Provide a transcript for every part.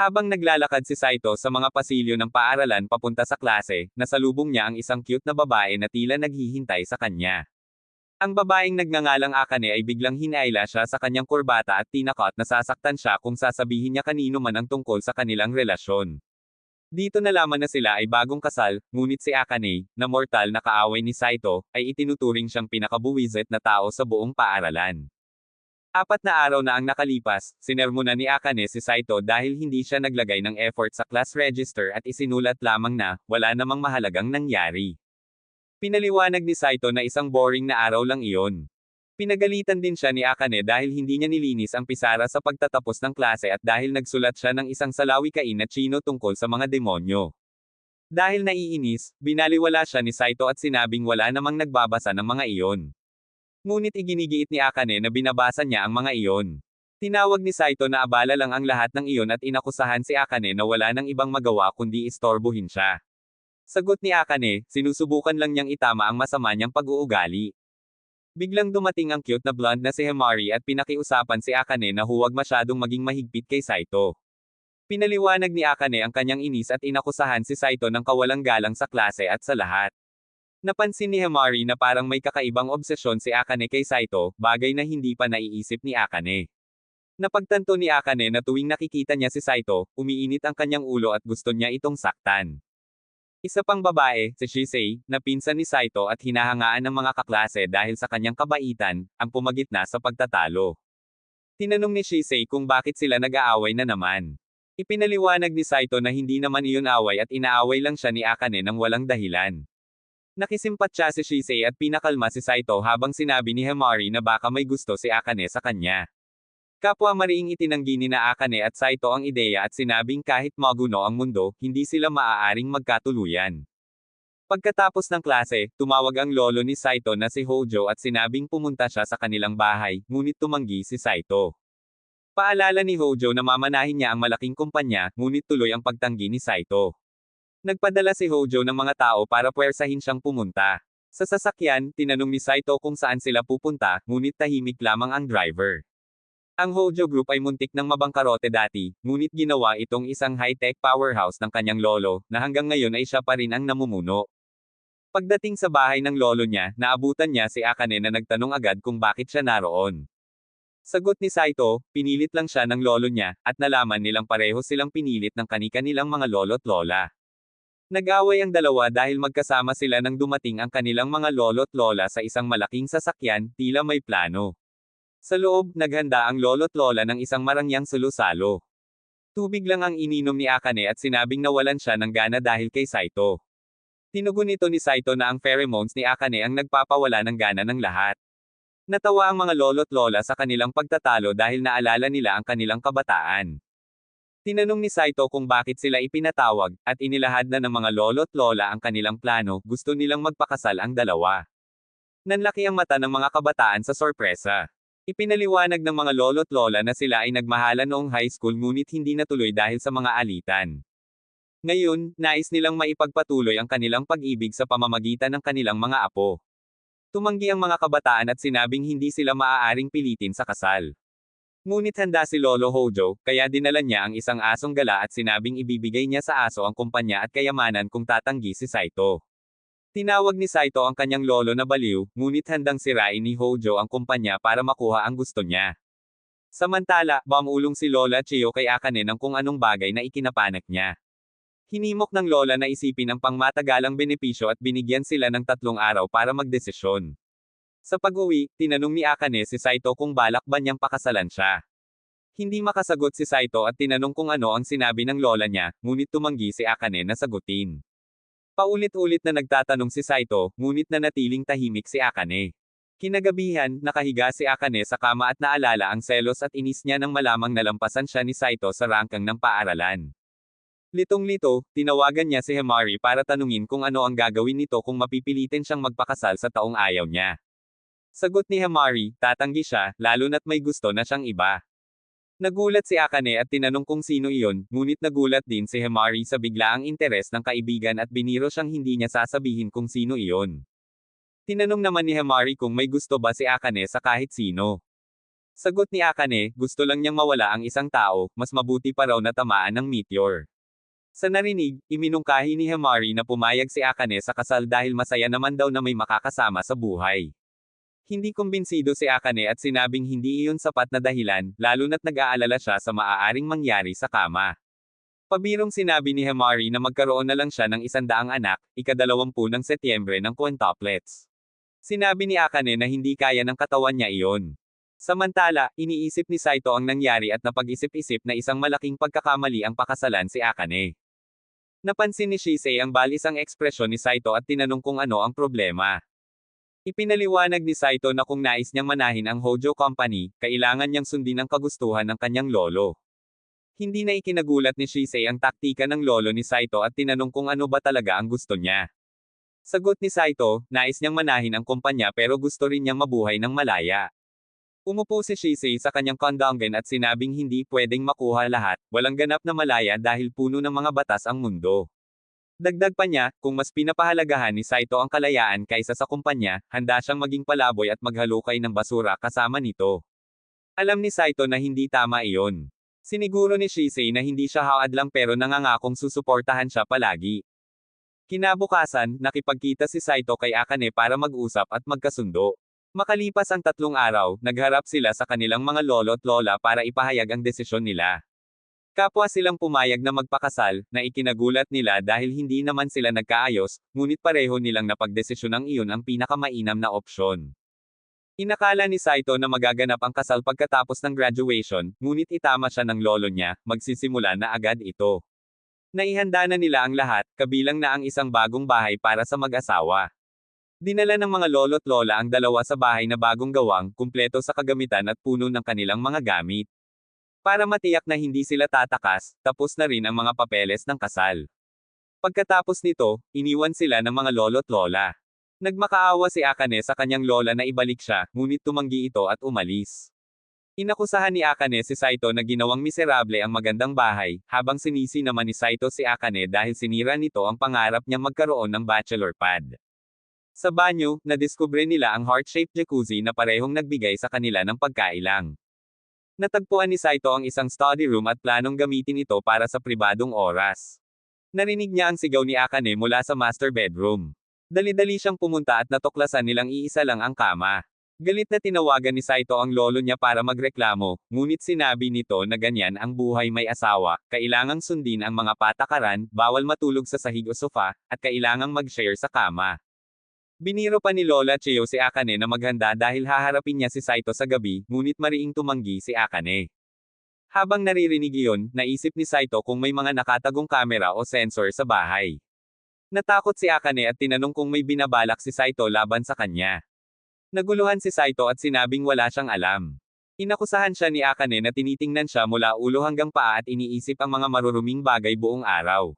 Habang naglalakad si Saito sa mga pasilyo ng paaralan papunta sa klase, nasalubong niya ang isang cute na babae na tila naghihintay sa kanya. Ang babaeng nagngangalang Akane ay biglang hinayla siya sa kanyang kurbata at tinakot na sasaktan siya kung sasabihin niya kanino man ang tungkol sa kanilang relasyon. Dito nalaman na sila ay bagong kasal, ngunit si Akane, na mortal na kaaway ni Saito, ay itinuturing siyang pinakabuwisit na tao sa buong paaralan. 4 na araw na ang nakalipas, sinermonan ni Akane si Saito dahil hindi siya naglagay ng effort sa class register at isinulat lamang na, wala namang mahalagang nangyari. Pinaliwanag ni Saito na isang boring na araw lang iyon. Pinagalitan din siya ni Akane dahil hindi niya nilinis ang pisara sa pagtatapos ng klase at dahil nagsulat siya ng isang salawikain na Chino tungkol sa mga demonyo. Dahil naiinis, binaliwala siya ni Saito at sinabing wala namang nagbabasa ng mga iyon. Ngunit iginigiit ni Akane na binabasa niya ang mga iyon. Tinawag ni Saito na abala lang ang lahat ng iyon at inakusahan si Akane na wala nang ibang magawa kundi istorbohin siya. Sagot ni Akane, sinusubukan lang niyang itama ang masama niyang pag-uugali. Biglang dumating ang cute na blonde na si Himari at pinakiusapan si Akane na huwag masyadong maging mahigpit kay Saito. Pinaliwanag ni Akane ang kanyang inis at inakusahan si Saito ng kawalang galang sa klase at sa lahat. Napansin ni Himari na parang may kakaibang obsesyon si Akane kay Saito, bagay na hindi pa naiisip ni Akane. Napagtanto ni Akane na tuwing nakikita niya si Saito, umiinit ang kanyang ulo at gusto niya itong saktan. Isa pang babae, si Shisei, na pinsan ni Saito at hinahangaan ng mga kaklase dahil sa kanyang kabaitan, ang pumagitna sa pagtatalo. Tinanong ni Shisei kung bakit sila nag-aaway na naman. Ipinaliwanag ni Saito na hindi naman iyon away at inaaway lang siya ni Akane ng walang dahilan. Nakisimpatya si Shisei at pinakalma si Saito habang sinabi ni Himari na baka may gusto si Akane sa kanya. Kapwa mariing itinanggi ni na Akane at Saito ang ideya at sinabing kahit maguno ang mundo, hindi sila maaaring magkatuluyan. Pagkatapos ng klase, tumawag ang lolo ni Saito na si Hojo at sinabing pumunta siya sa kanilang bahay, ngunit tumanggi si Saito. Paalala ni Hojo na mamanahin niya ang malaking kumpanya, ngunit tuloy ang pagtanggi ni Saito. Nagpadala si Hojo ng mga tao para puwersahin siyang pumunta. Sa sasakyan, tinanong ni Saito kung saan sila pupunta, ngunit tahimik lamang ang driver. Ang Hojo Group ay muntik ng mabangkarote dati, ngunit ginawa itong isang high-tech powerhouse ng kanyang lolo, na hanggang ngayon ay siya pa rin ang namumuno. Pagdating sa bahay ng lolo niya, naabutan niya si Akane na nagtanong agad kung bakit siya naroon. Sagot ni Saito, pinilit lang siya ng lolo niya, at nalaman nilang pareho silang pinilit ng kani-kanilang mga lolo't lola. Nag-away ang dalawa dahil magkasama sila nang dumating ang kanilang mga lolo't lola sa isang malaking sasakyan, tila may plano. Sa loob, naghanda ang lolo't lola ng isang marangyang salo-salo. Tubig lang ang ininom ni Akane at sinabing nawalan siya ng gana dahil kay Saito. Tinugon nito ni Saito na ang pheromones ni Akane ang nagpapawala ng gana ng lahat. Natawa ang mga lolo't lola sa kanilang pagtatalo dahil naalala nila ang kanilang kabataan. Tinanong ni Saito kung bakit sila ipinatawag, at inilahad na ng mga lolo't lola ang kanilang plano, gusto nilang magpakasal ang dalawa. Nanlaki ang mata ng mga kabataan sa sorpresa. Ipinaliwanag ng mga lolo't lola na sila ay nagmahalan noong high school ngunit hindi natuloy dahil sa mga alitan. Ngayon, nais nilang maipagpatuloy ang kanilang pag-ibig sa pamamagitan ng kanilang mga apo. Tumanggi ang mga kabataan at sinabing hindi sila maaaring pilitin sa kasal. Ngunit handa si Lolo Hojo, kaya dinala niya ang isang asong gala at sinabing ibibigay niya sa aso ang kumpanya at kayamanan kung tatanggi si Saito. Tinawag ni Saito ang kanyang lolo na baliw, ngunit handang sirain ni Hojo ang kumpanya para makuha ang gusto niya. Samantala, bumulong si Lola Chio kay Akane ng kung anong bagay na ikinapanak niya. Hinimok ng lola na isipin ang pangmatagalang benepisyo at binigyan sila ng 3 araw para magdesisyon. Sa pag-uwi, tinanong ni Akane si Saito kung balak ba niyang pakasalan siya. Hindi makasagot si Saito at tinanong kung ano ang sinabi ng lola niya, ngunit tumanggi si Akane na sagutin. Paulit-ulit na nagtatanong si Saito, ngunit nanatiling tahimik si Akane. Kinagabihan, nakahiga si Akane sa kama at naalala ang selos at inis niya nang malamang nalampasan siya ni Saito sa rangkang ng paaralan. Litong-lito, tinawagan niya si Himari para tanungin kung ano ang gagawin nito kung mapipilitin siyang magpakasal sa taong ayaw niya. Sagot ni Himari, tatanggi siya, lalo na't may gusto na siyang iba. Nagulat si Akane at tinanong kung sino iyon, ngunit nagulat din si Himari sa biglaang interes ng kaibigan at biniro siyang hindi niya sasabihin kung sino iyon. Tinanong naman ni Himari kung may gusto ba si Akane sa kahit sino. Sagot ni Akane, gusto lang niyang mawala ang isang tao, mas mabuti pa raw na tamaan ng meteor. Sa narinig, iminungkahi ni Himari na pumayag si Akane sa kasal dahil masaya naman daw na may makakasama sa buhay. Hindi kumbinsido si Akane at sinabing hindi iyon sapat na dahilan, lalo na't nag-aalala siya sa maaaring mangyari sa kama. Pabirong sinabi ni Himari na magkaroon na lang siya ng 100 anak, ika-20 ng Setyembre ng quintuplets. Sinabi ni Akane na hindi kaya ng katawan niya iyon. Samantala, iniisip ni Saito ang nangyari at napag-isip-isip na isang malaking pagkakamali ang pakasalan si Akane. Napansin ni Shisei ang balisang ekspresyon ni Saito at tinanong kung ano ang problema. Ipinaliwanag ni Saito na kung nais niyang manahin ang Hojo Company, kailangan niyang sundin ang kagustuhan ng kanyang lolo. Hindi na ikinagulat ni Shisei ang taktika ng lolo ni Saito at tinanong kung ano ba talaga ang gusto niya. Sagot ni Saito, nais niyang manahin ang kumpanya pero gusto rin niyang mabuhay ng malaya. Umupo si Shisei sa kanyang kondongen at sinabing hindi pwedeng makuha lahat, walang ganap na malaya dahil puno ng mga batas ang mundo. Dagdag pa niya, kung mas pinapahalagahan ni Saito ang kalayaan kaysa sa kumpanya, handa siyang maging palaboy at maghalukay ng basura kasama nito. Alam ni Saito na hindi tama iyon. Siniguro ni Shisei na hindi siya hawad lang pero nangangakong susuportahan siya palagi. Kinabukasan, nakipagkita si Saito kay Akane para mag-usap at magkasundo. Makalipas ang 3 araw, nagharap sila sa kanilang mga lolo at lola para ipahayag ang desisyon nila. Kapwa silang pumayag na magpakasal, na ikinagulat nila dahil hindi naman sila nagkaayos, ngunit pareho nilang napagdesisyonang iyon ang pinakamainam na opsyon. Inakala ni Saito na magaganap ang kasal pagkatapos ng graduation, ngunit itama siya ng lolo niya, magsisimula na agad ito. Naihanda na nila ang lahat, kabilang na ang isang bagong bahay para sa mag-asawa. Dinala ng mga lolo't lola ang dalawa sa bahay na bagong gawang, kumpleto sa kagamitan at puno ng kanilang mga gamit. Para matiyak na hindi sila tatakas, tapos na rin ang mga papeles ng kasal. Pagkatapos nito, iniwan sila ng mga lolo't lola. Nagmakaawa si Akane sa kanyang lola na ibalik siya, ngunit tumanggi ito at umalis. Inakusahan ni Akane si Saito na ginawang miserable ang magandang bahay, habang sinisi naman ni Saito si Akane dahil sinira nito ang pangarap niyang magkaroon ng bachelor pad. Sa banyo, nadiskubre nila ang heart-shaped jacuzzi na parehong nagbigay sa kanila ng pagkailang. Natagpuan ni Saito ang isang study room at planong gamitin ito para sa pribadong oras. Narinig niya ang sigaw ni Akane mula sa master bedroom. Dali-dali siyang pumunta at natuklasan nilang iisa lang ang kama. Galit na tinawagan ni Saito ang lolo niya para magreklamo, ngunit sinabi nito na ganyan ang buhay may asawa, kailangang sundin ang mga patakaran, bawal matulog sa sahig o sofa, at kailangang mag-share sa kama. Biniro pa ni Lola Chio si Akane na maghanda dahil haharapin niya si Saito sa gabi, ngunit mariing tumanggi si Akane. Habang naririnig iyon, naisip ni Saito kung may mga nakatagong kamera o sensor sa bahay. Natakot si Akane at tinanong kung may binabalak si Saito laban sa kanya. Naguluhan si Saito at sinabing wala siyang alam. Inakusahan siya ni Akane na tinitingnan siya mula ulo hanggang paa at iniisip ang mga maruruming bagay buong araw.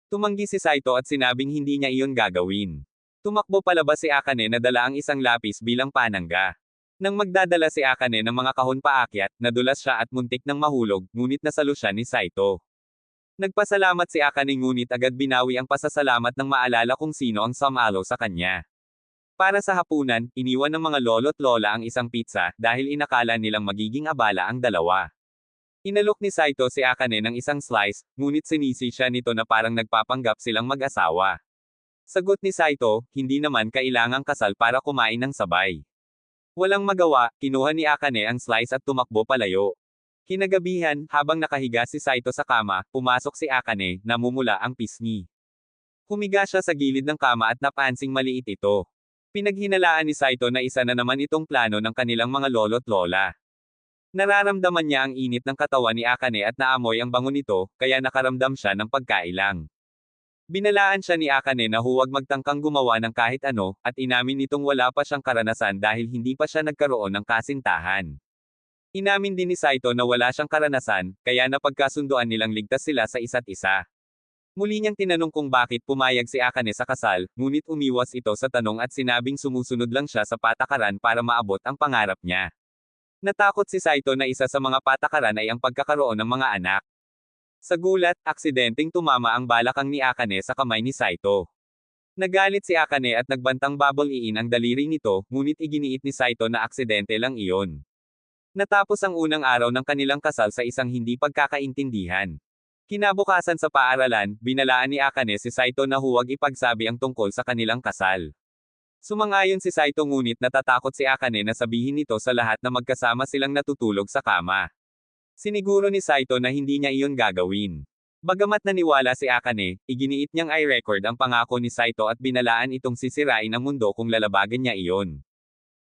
Tumanggi si Saito at sinabing hindi niya iyon gagawin. Tumakbo palabas si Akane na dala ang isang lapis bilang panangga. Nang magdadala si Akane ng mga kahon paakyat, nadulas siya at muntik nang mahulog, ngunit nasalo siya ni Saito. Nagpasalamat si Akane ngunit agad binawi ang pasasalamat nang maalala kung sino ang sumalo sa kanya. Para sa hapunan, iniwan ng mga lolo't lola ang isang pizza, dahil inakala nilang magiging abala ang dalawa. Inalok ni Saito si Akane ng isang slice, ngunit sinisi siya nito na parang nagpapanggap silang mag-asawa. Sagot ni Saito, hindi naman kailangang kasal para kumain ng sabay. Walang magawa, kinuha ni Akane ang slice at tumakbo palayo. Kinagabihan, habang nakahiga si Saito sa kama, pumasok si Akane, namumula ang pisngi. Humiga siya sa gilid ng kama at napansing maliit ito. Pinaghinalaan ni Saito na isa na naman itong plano ng kanilang mga lolo't lola. Nararamdaman niya ang init ng katawan ni Akane at naamoy ang bango nito, kaya nakaramdam siya ng pagkailang. Binalaan siya ni Akane na huwag magtangkang gumawa ng kahit ano, at inamin nitong wala pa siyang karanasan dahil hindi pa siya nagkaroon ng kasintahan. Inamin din ni Saito na wala siyang karanasan, kaya napagkasunduan nilang ligtas sila sa isa't isa. Muli niyang tinanong kung bakit pumayag si Akane sa kasal, ngunit umiwas ito sa tanong at sinabing sumusunod lang siya sa patakaran para maabot ang pangarap niya. Natakot si Saito na isa sa mga patakaran ay ang pagkakaroon ng mga anak. Sa gulat, aksidenteng tumama ang balakang ni Akane sa kamay ni Saito. Nagalit si Akane at nagbantang babaliin ang daliri nito, ngunit iginiit ni Saito na aksidente lang iyon. Natapos ang unang araw ng kanilang kasal sa isang hindi pagkakaintindihan. Kinabukasan sa paaralan, binalaan ni Akane si Saito na huwag ipagsabi ang tungkol sa kanilang kasal. Sumangayon si Saito ngunit natatakot si Akane na sabihin nito sa lahat na magkasama silang natutulog sa kama. Siniguro ni Saito na hindi niya iyon gagawin. Bagamat naniwala si Akane, iginiit niyang i-record ang pangako ni Saito at binalaan itong sisirain ang mundo kung lalabagan niya iyon.